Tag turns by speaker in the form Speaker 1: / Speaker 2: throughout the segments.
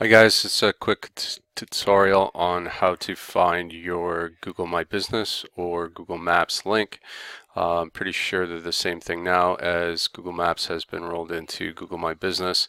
Speaker 1: Hi guys, it's a quick tutorial on how to find your Google My Business or Google Maps link. I'm pretty sure they're the same thing now, as Google Maps has been rolled into Google My Business.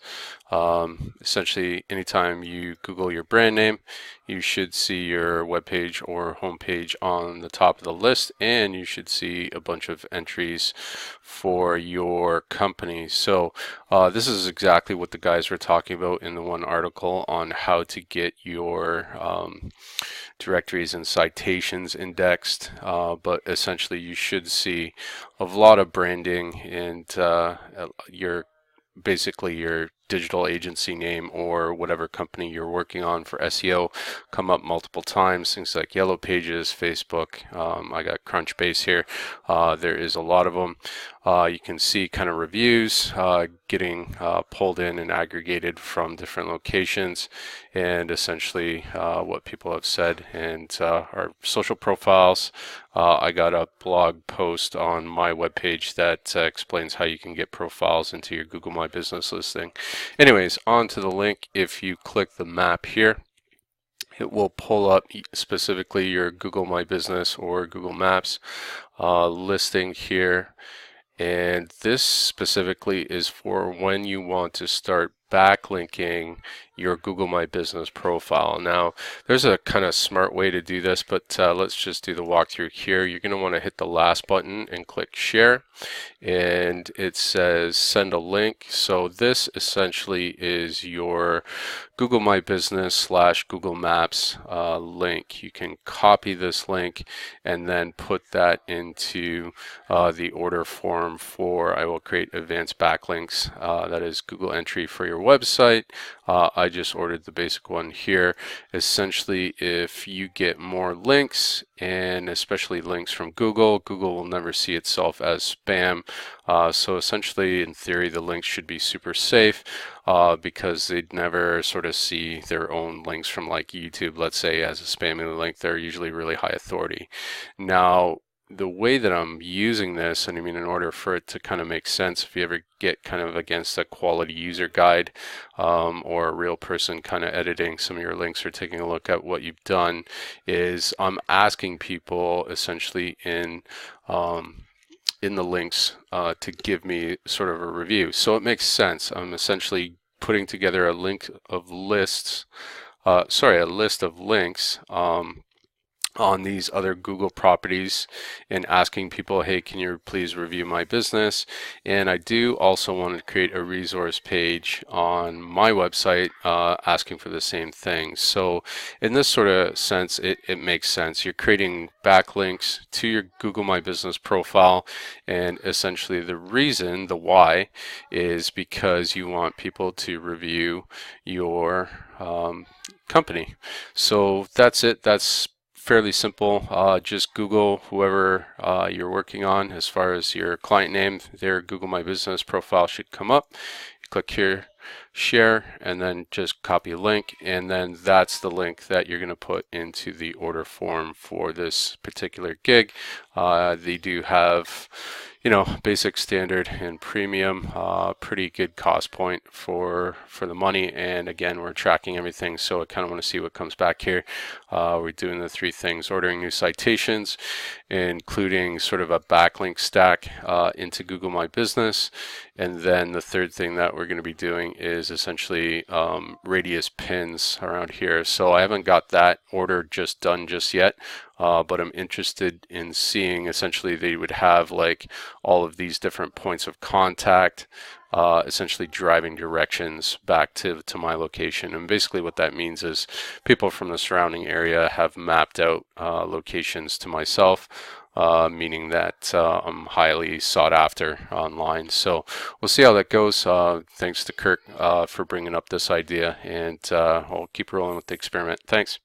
Speaker 1: Essentially, anytime you Google your brand name, you should see your webpage or homepage on the top of the list, and you should see a bunch of entries for your company. So this is exactly what the guys were talking about in the one article on how to get your directories and citations indexed, but essentially you should see a lot of branding and your basically your digital agency name or whatever company you're working on for SEO come up multiple times. Things like Yellow Pages, Facebook. I got Crunchbase here. There is a lot of them. You can see kind of reviews getting pulled in and aggregated from different locations, and essentially what people have said, and our social profiles. I got a blog post on my webpage that explains how you can get profiles into your Google My Business listing. Anyways, on to the link. If you click the map here, it will pull up specifically your Google My Business or Google Maps listing here. And this specifically is for when you want to start backlinking your Google My Business profile. Now, there's a kind of smart way to do this, but let's just do the walkthrough here. You're going to want to hit the last button and click share, and it says send a link. So this essentially is your Google My Business / Google Maps link. You can copy this link and then put that into the order form for I will create advanced backlinks. That is Google entry for your website. I just ordered the basic one here. Essentially, if you get more links, and especially links from Google, Google will never see itself as spam. So essentially, in theory, the links should be super safe because they'd never sort of see their own links from like YouTube, let's say, as a spammy link. They're usually really high authority. Now, the way that I'm using this, and I mean, in order for it to kind of make sense, if you ever get kind of against a quality user guide or a real person kind of editing some of your links or taking a look at what you've done, is I'm asking people essentially in the links to give me sort of a review. So it makes sense. I'm essentially putting together a list of links on these other Google properties and asking people, hey, can you please review my business? And I do also want to create a resource page on my website asking for the same thing. So in this sort of sense, it makes sense. You're creating backlinks to your Google My Business profile, and essentially the reason, the why, is because you want people to review your company. So that's it. That's fairly simple. Just Google whoever you're working on as far as your client name. Their Google My Business profile should come up. You click here, share, and then just copy a link, and then that's the link that you're going to put into the order form for this particular gig. They do have, you know, basic, standard, and premium. Pretty good cost point for the money, and again, we're tracking everything, so I kind of want to see what comes back here. We're doing the three things: ordering new citations, including sort of a backlink stack into Google My Business, and then the third thing that we're going to be doing is essentially radius pins around here. So I haven't got that order just done just yet, but I'm interested in seeing, essentially they would have like all of these different points of contact, essentially driving directions back to my location. And basically what that means is people from the surrounding area have mapped out locations to myself, meaning that I'm highly sought after online. So we'll see how that goes. Thanks to Kirk for bringing up this idea, and I'll keep rolling with the experiment. Thanks.